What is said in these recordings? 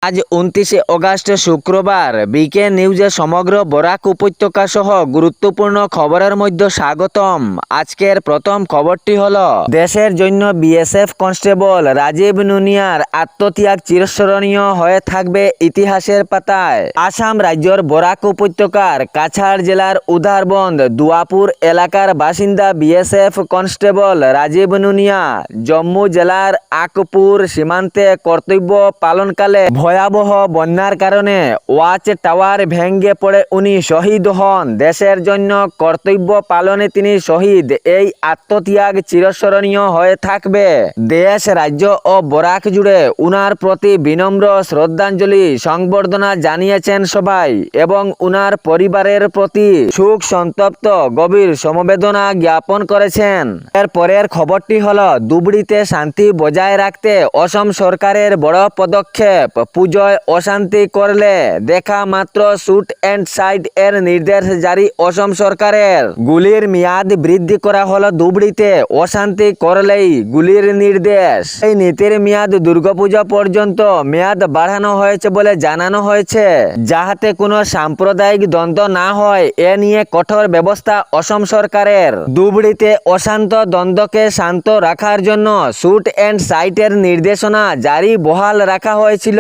আজ ২৯ অগাস্ট শুক্রবার বিকে নিউজে সমগ্র বরাক উপত্যকা সহ গুরুত্বপূর্ণ খবরের মধ্যে স্বাগতম। আজকের প্রথম খবরটি হল, দেশের জন্য বিএসএফ কনস্টেবল রাজীব নুনিয়ার আত্মত্যাগ চিরস্মরণীয় হয়ে থাকবে ইতিহাসের পাতায়। আসাম রাজ্যের বরাক উপত্যকার কাছাড় জেলার উধারবন্দ দুয়াপুর এলাকার বাসিন্দা বিএসএফ কনস্টেবল রাজীব নুনিয়া জম্মু জেলার আকপুর সীমান্তে কর্তব্য পালনকালে ভয়াবহ বন্যার কারণে ওয়াচ টাওয়ার ভেঙে পড়ে উনি শহীদ হন। দেশের জন্য কর্তব্য পালনে তিনি শহীদ, এই আত্মত্যাগ চিরস্মরণীয় হয়ে থাকবে। দেশ, রাজ্য ও বরাক জুড়ে উনার প্রতি বিনম্র শ্রদ্ধাঞ্জলি সংবর্ধনা জানিয়েছেন সবাই এবং উনার পরিবারের প্রতি শোক সন্তপ্ত গভীর সমবেদনা জ্ঞাপন করেছেন। এর পরের খবরটি হলো, ধুবড়ীতে শান্তি বজায় রাখতে অসম সরকারের বড় পদক্ষেপ। পুজোয় অশান্তি করলে দেখা মাত্র শুট অ্যান্ড সাইড এর নির্দেশ জারি অসম সরকারের। গুলির মেয়াদ বৃদ্ধি করা হলো ধুবড়ীতে, অশান্তি করলেই গুলির নির্দেশ। এই নীতির মেয়াদ দুর্গাপূজা পর্যন্ত মেয়াদ বাড়ানো হয়েছে বলে জানানো হয়েছে, যাহাতে কোনো সাম্প্রদায়িক দ্বন্দ্ব না হয় এ নিয়ে কঠোর ব্যবস্থা অসম সরকারের। ধুবড়ীতে অশান্ত দ্বন্দ্বকে শান্ত রাখার জন্য শুট অ্যান্ড সাইটের নির্দেশনা জারি বহাল রাখা হয়েছিল।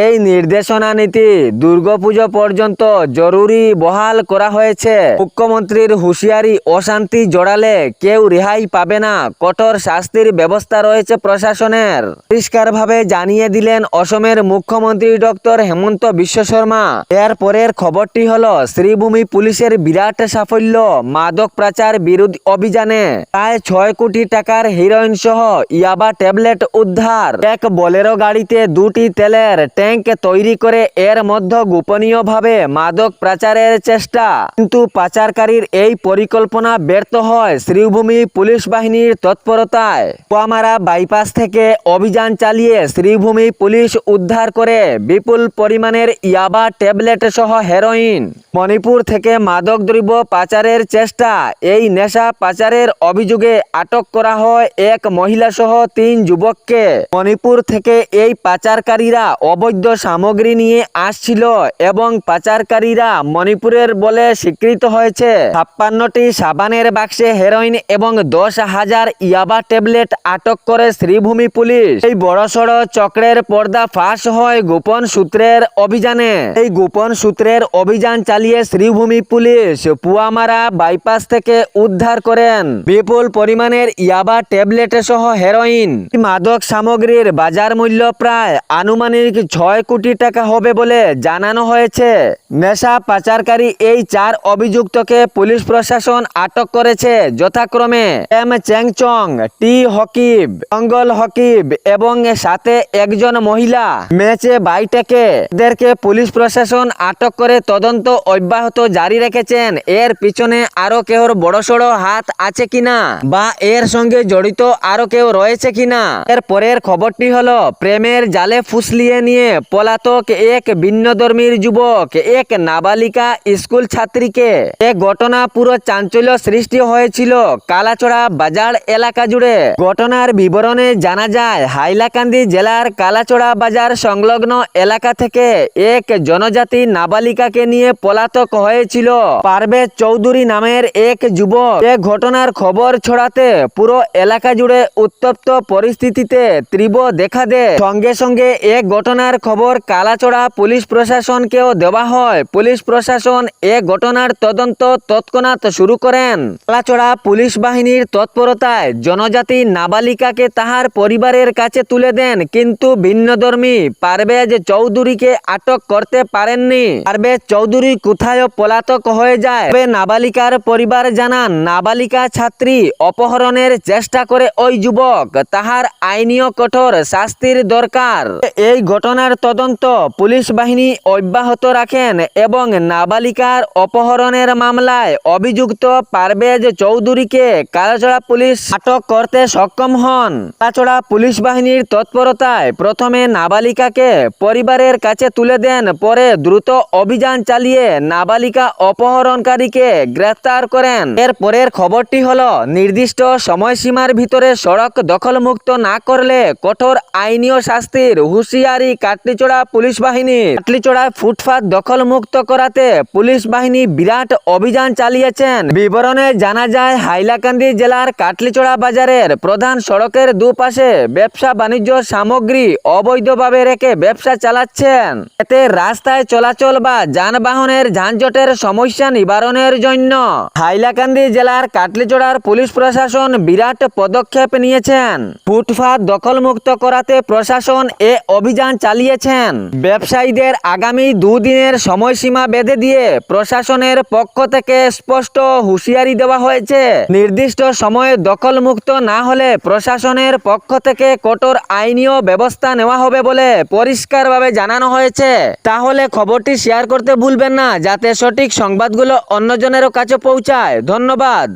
এই নির্দেশনা নীতি দুর্গাপুজো পর্যন্ত জরুরি বহাল করা হয়েছে। মুখ্যমন্ত্রীর হুঁশিয়ারি, অশান্তি জড়ালে কেউ রেহাই পাবে না, কঠোর শাস্তির ব্যবস্থা রয়েছে প্রশাসনের। পরিষ্কারভাবে জানিয়ে দিলেন অসমের মুখ্যমন্ত্রী ডক্টর হেমন্ত বিশ্ব শর্মা। এর পরের খবরটি হলো, শ্রীভূমি পুলিশের বিরাট সাফল্য মাদক পাচার বিরোধী অভিযানে। প্রায় ৬ কোটি টাকার হেরোইন সহ ইয়াবা ট্যাবলেট উদ্ধার। এক বোলেরো গাড়িতে 2টি তেলের ট্যাঙ্ক তৈরি করে এর মধ্যে গোপনীয়ভাবে মাদক পাচারের চেষ্টা, কিন্তু পাচারকারীর এই পরিকল্পনা ব্যর্থ হয় শ্রীভূমি পুলিশ বাহিনীর তৎপরতায়। কুয়ামারা বাইপাস থেকে অভিযান চালিয়ে শ্রীভূমি পুলিশ উদ্ধার করে বিপুল পরিমাণের ইয়াবা ট্যাবলেট সহ হেরোইন। মণিপুর থেকে মাদকদ্রব্য পাচারের চেষ্টা, এই নেশা পাচারের অভিযোগে আটক করা হয় এক মহিলা সহ 3 যুবককে। মণিপুর থেকে এই পাচারকারীরা অবৈধ সামগ্রী নিয়ে আসছিল এবং পাচারকারীরা মণিপুরের বলে স্বীকৃত হয়েছে। 56টি সাবানের বাক্সে হেরোইন এবং 10,000 ইয়াবা ট্যাবলেট আটক করে শ্রীভূমি পুলিশ। এই বড়সড় চক্রের পর্দা ফাঁস হয় গোপন সূত্রের অভিযানে। এই গোপন সূত্রের অভিযান চালিয়ে শ্রীভূমি পুলিশ পুয়ামারা বাইপাস থেকে উদ্ধার করেন বিপুল পরিমাণের ইয়াবা ট্যাবলেট সহ হেরোইন। মাদক সামগ্রীর বাজার মূল্য প্রায় আনুমানিক 6 কোটি টাকা হবে বলে জানানো হয়েছে। নেশা পাচারকারী এই 4 অভিযুক্তকে পুলিশ প্রশাসন আটক করেছে যথাক্রমে এম চেংচং, টি হকিব, জঙ্গল হকিব এবং সাথে একজন মহিলা মেচে বাইটেকে। এদেরকে পুলিশ প্রশাসন আটক করে তদন্ত অব্যাহত জারি রেখেছেন। এর পিছনে আরো কেউর বড়সড় হাত আছে কিনা বা এর সঙ্গে জড়িত আরো কেউ রয়েছে কিনা। এর পরের খবরটি হলো, প্রেমের জালে ফুসলিয়ে নিয়ে পলাতক এক ভিন্নধর্মীর যুবক এক নাবালিকা স্কুল ছাত্রীকে। এ ঘটনা পুরো চাঞ্চল্য সৃষ্টি হয়েছিল কালাচড়া বাজার এলাকা জুড়ে। ঘটনার বিবরণে জানা যায়, হাইলাকান্দি জেলার কালাচড়া বাজার সংলগ্ন এলাকা থেকে এক জনজাতি নাবালিকাকে নিয়ে পলাতক হয়েছিল পারভেজ চৌধুরী নামের এক যুবক। এ ঘটনার খবর ছড়াতে পুরো এলাকা জুড়ে উত্তপ্ত পরিস্থিতিতে তীব্র দেখা দেয়। সঙ্গে সঙ্গে এক ঘটনার খবর কালাচড়া পুলিশ প্রশাসনকেও দেওয়া হয়। পুলিশ প্রশাসন এ ঘটনার তদন্ত তৎক্ষণাৎ শুরু করেন। কালাচড়া পুলিশ বাহিনীর তৎপরতায় জনজাতি নাবালিকাকে তাহার পরিবারের কাছে তুলে দেন, কিন্তু ভিন্নধর্মী পারভেজ চৌধুরীকে আটক করতে পারেননি। পারভেজ চৌধুরী কোথায় পলাতক হয়ে যায়। তবে নাবালিকার পরিবার জানান, নাবালিকা ছাত্রী অপহরণের চেষ্টা করে ওই যুবক, তাহার আইনীয় কঠোর শাস্তির দরকার। এই ঘটনার তদন্ত পুলিশ বাহিনী অব্যাহত রাখেন এবং নাবালিকার অপহরণের মামলায় অভিযুক্ত পারভেজ চৌধুরীকে কালাচড়া পুলিশ আটক করতে সক্ষম হন। কালাচড়া পুলিশ বাহিনীর তৎপরতায় প্রথমে নাবালিকাকে পরিবারের কাছে তুলে দেন, পরে দ্রুত অভিযান চালিয়ে নাবালিকা অপহরণকারীকে গ্রেফতার করেন। এর পরের খবরটি হলো, নির্দিষ্ট সময়সীমার ভিতরে সড়ক দখলমুক্ত না করলে কঠোর আইনীয় শাস্তির হুঁশিয়ারি নজরদারি কাটলিচড়া পুলিশ বাহিনী। কাটলিচড়ায় ফুটপাত দখলমুক্ত করাতে পুলিশ বাহিনী বিরাট অভিযান চালিয়েছেন। বিবরণে জানা যায়, হাইলাকান্দি জেলার কাটলিচড়া বাজারের প্রধান সড়কের দুপাশে ব্যবসা বাণিজ্য সামগ্রী অবৈধভাবে রেখে ব্যবসা চালাচ্ছেন। এতে রাস্তায় চলাচল বা যানবাহনের যানজটের সমস্যা নিবারণের জন্য হাইলাকান্দি জেলার কাটলিচড়ার পুলিশ প্রশাসন বিরাট পদক্ষেপ নিয়েছেন। ফুটপাত দখলমুক্ত করাতে প্রশাসন এ অভিযান চালিয়েছেন। ব্যবসায়ীদের আগামী দুদিনের সময়সীমা বেঁধে দিয়ে প্রশাসনের পক্ষ থেকে স্পষ্ট হুঁশিয়ারি দেওয়া হয়েছে। নির্দিষ্ট সময়ে দখলমুক্ত না হলে প্রশাসনের পক্ষ থেকে কঠোর আইনীয় ব্যবস্থা নেওয়া হবে বলে পরিষ্কারভাবে জানানো হয়েছে। তাহলে খবরটি শেয়ার করতে ভুলবেন না, যাতে সঠিক সংবাদগুলো অন্যজনেরও কাছে পৌঁছায়। ধন্যবাদ।